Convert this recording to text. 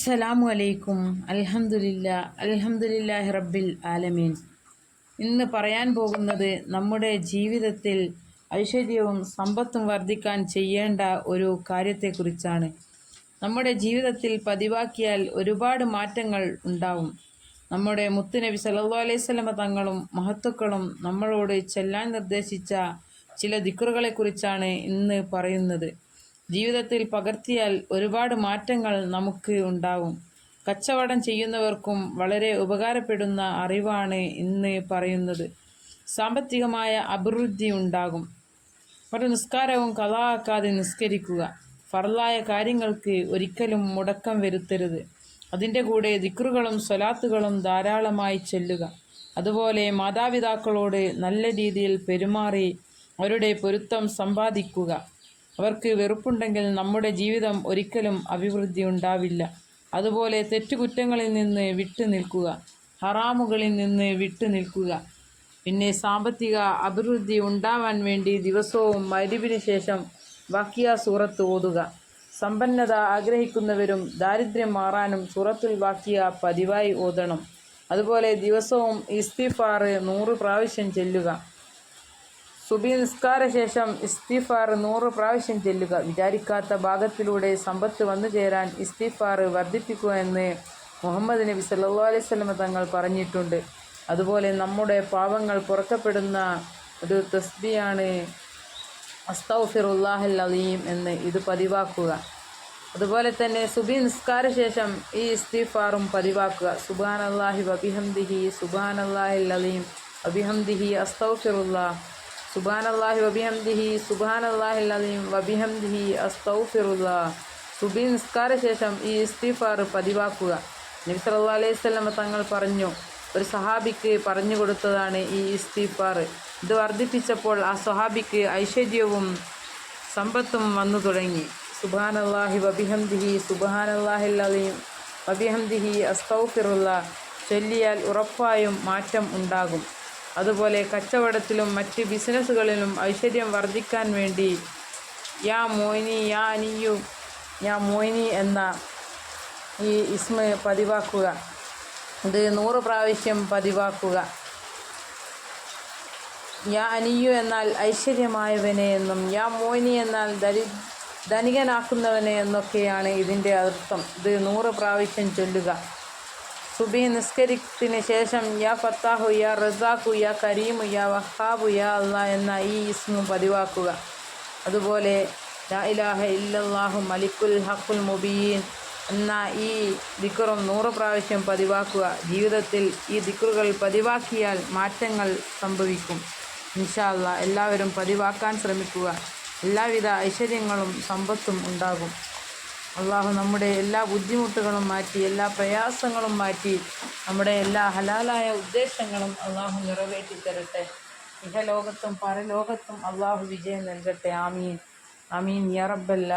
അസ്സലാമു അലൈക്കും. അൽഹംദുലില്ലാഹി റബ്ബിൽ ആലമീൻ. ഇന്ന് പറയാൻ പോകുന്നത് നമ്മുടെ ജീവിതത്തിൽ ഐശ്വര്യവും സമ്പത്തും വർദ്ധിക്കാൻ ചെയ്യേണ്ട ഒരു കാര്യത്തെക്കുറിച്ചാണ്. നമ്മുടെ ജീവിതത്തിൽ പതിവാക്കിയാൽ ഒരുപാട് മാറ്റങ്ങൾ ഉണ്ടാവും. നമ്മുടെ മുത്തുനബി സല്ലല്ലാഹു അലൈഹി വസല്ലമ തങ്ങളും മഹത്തുക്കളും നമ്മളോട് ചെല്ലാൻ നിർദ്ദേശിച്ച ചില ദിക്റുകളെക്കുറിച്ചാണ് ഇന്ന് പറയുന്നത്. ജീവിതത്തിൽ പകർത്തിയാൽ ഒരുപാട് മാറ്റങ്ങൾ നമുക്ക് ഉണ്ടാവും. കച്ചവടം ചെയ്യുന്നവർക്കും വളരെ ഉപകാരപ്പെടുന്ന അറിവാണ് ഇന്ന് പറയുന്നത്. സാമ്പത്തികമായ അഭിവൃദ്ധി ഉണ്ടാകും. ഒരു നിസ്കാരവും ഖളാഅക്കാതെ നിസ്കരിക്കുക. ഫർളായ കാര്യങ്ങൾക്ക് ഒരിക്കലും മുടക്കം വരുത്തരുത്. അതിൻ്റെ കൂടെ ദിക്റുകളും സ്വലാത്തുകളും ധാരാളമായി ചൊല്ലുക. അതുപോലെ മാതാപിതാക്കളോട് നല്ല രീതിയിൽ പെരുമാറി അവരുടെ പൊരുത്തം സമ്പാദിക്കുക. അവർക്ക് വെറുപ്പുണ്ടെങ്കിൽ നമ്മുടെ ജീവിതം ഒരിക്കലും അഭിവൃദ്ധി ഉണ്ടാവില്ല. അതുപോലെ തെറ്റുകുറ്റങ്ങളിൽ നിന്ന് വിട്ടു നിൽക്കുക, ഹറാമുകളിൽ നിന്ന് വിട്ടു നിൽക്കുക. പിന്നെ സാമ്പത്തിക അഭിവൃദ്ധി ഉണ്ടാവാൻ വേണ്ടി ദിവസവും മഗ്‌രിബിന് ശേഷം വാഖിയ സൂറത്ത് ഓതുക. സമ്പന്നത ആഗ്രഹിക്കുന്നവരും ദാരിദ്ര്യം മാറാനും സൂറത്തുൽ വാഖിയ പതിവായി ഓതണം. അതുപോലെ ദിവസവും ഇസ്തിഗ്ഫാർ 100 പ്രാവശ്യം ചൊല്ലുക. സുബഹി നിസ്കാര ശേഷം ഇസ്തിഗ്ഫാർ 100 പ്രാവശ്യം ചൊല്ലുക. വിചാരിക്കാത്ത ഭാഗത്തിലൂടെ സമ്പത്ത് വന്നു ചേരാൻ ഇസ്തിഗ്ഫാർ വർദ്ധിപ്പിക്കുക എന്ന് മുഹമ്മദ് നബി സല്ലല്ലാഹു അലൈഹി വസല്ലമ തങ്ങൾ പറഞ്ഞിട്ടുണ്ട്. അതുപോലെ നമ്മുടെ പാപങ്ങൾ പൊറുക്കപ്പെടുന്ന ഒരു തസ്ബീഹാണ് അസ്തഗ്ഫിറുല്ലാഹൽ അലീം എന്ന്. ഇത് പതിവാക്കുക. അതുപോലെ തന്നെ സുബഹി നിസ്കാര ശേഷം ഈ ഇസ്തിഗ്ഫാറും പതിവാക്കുക. സുബ്ഹാനല്ലാഹി വബിഹംദിഹി സുബ്ഹാനല്ലാഹിൽ അലീം വബിഹംദിഹി അസ്തഗ്ഫിറുല്ലാഹ് സുബ്ഹാനല്ലാഹി വബിഹംദിഹി സുബ്ഹാനല്ലാഹിൽ അലീം വബിഹംദിഹി അസ്തഗ്ഫിറുല്ലാഹ്. സുബഹി നിസ്കാര ശേഷം ഈ ഇസ്തിഗ്ഫാർ പതിവാക്കുക. നബി സല്ലല്ലാഹു അലൈഹി വസല്ലം തങ്ങൾ പറഞ്ഞു, ഒരു സഹാബിക്ക് പറഞ്ഞു കൊടുത്തതാണ് ഈ ഇസ്തിഗ്ഫാർ. ഇത് വർദ്ധിപ്പിച്ചപ്പോൾ ആ സഹാബിക്ക് ഐശ്വര്യവും സമ്പത്തും വന്നു തുടങ്ങി. സുബ്ഹാനല്ലാഹി വബിഹംദിഹി സുബ്ഹാനല്ലാഹിൽ അലീം വബിഹംദിഹി അസ്തഗ്ഫിറുല്ലാഹ് ചൊല്ലിയാൽ ഉറപ്പായും മാറ്റം ഉണ്ടാകും. അതുപോലെ കച്ചവടത്തിലും മറ്റ് ബിസിനസ്സുകളിലും ഐശ്വര്യം വർദ്ധിക്കാൻ വേണ്ടി യാ മോയിനി യാ അനിയു യാ മോയിനി എന്ന ഈ ഇസ്മ പതിവാക്കുക. ഇത് 100 പ്രാവശ്യം പതിവാക്കുക. യാ അനിയു എന്നാൽ ഐശ്വര്യമായവനെ എന്നും യാ മോയിനി എന്നാൽ ധനികനാക്കുന്നവനെ എന്നൊക്കെയാണ് ഇതിൻ്റെ അർത്ഥം. ഇത് 100 പ്രാവശ്യം ചൊല്ലുക. സുബഹി നിസ്കരിച്ചതിന് ശേഷം യാ ഫത്താഹു യാ റസാഖു യാ കരീമു യാ വഹാബു യാ അല്ലാഹ് എന്ന ഈ ഇസ്മും പതിവാക്കുക. അതുപോലെ ലാ ഇലാഹ ഇല്ലല്ലാഹു മലിക്കുൽ ഹഖുൽ മുബീൻ എന്ന ഈ ദിക്റും 100 പ്രാവശ്യം പതിവാക്കുക. ജീവിതത്തിൽ ഈ ദിക്റുകൾ പതിവാക്കിയാൽ മാറ്റങ്ങൾ സംഭവിക്കും. ഇൻഷാ അല്ലാഹ് എല്ലാവരും പതിവാക്കാൻ ശ്രമിക്കുക. എല്ലാവിധ ഐശ്വര്യങ്ങളും സമ്പത്തും ഉണ്ടാകും. അള്ളാഹു നമ്മുടെ എല്ലാ ബുദ്ധിമുട്ടുകളും മാറ്റി എല്ലാ പ്രയാസങ്ങളും മാറ്റി നമ്മുടെ എല്ലാ ഹലാലായ ഉദ്ദേശങ്ങളും അള്ളാഹു നിറവേറ്റി തരട്ടെ. ഇഹലോകത്തും പരലോകത്തും അള്ളാഹു വിജയം നൽകട്ടെ. ആമീൻ ആമീൻ യാ റബ്ബൽ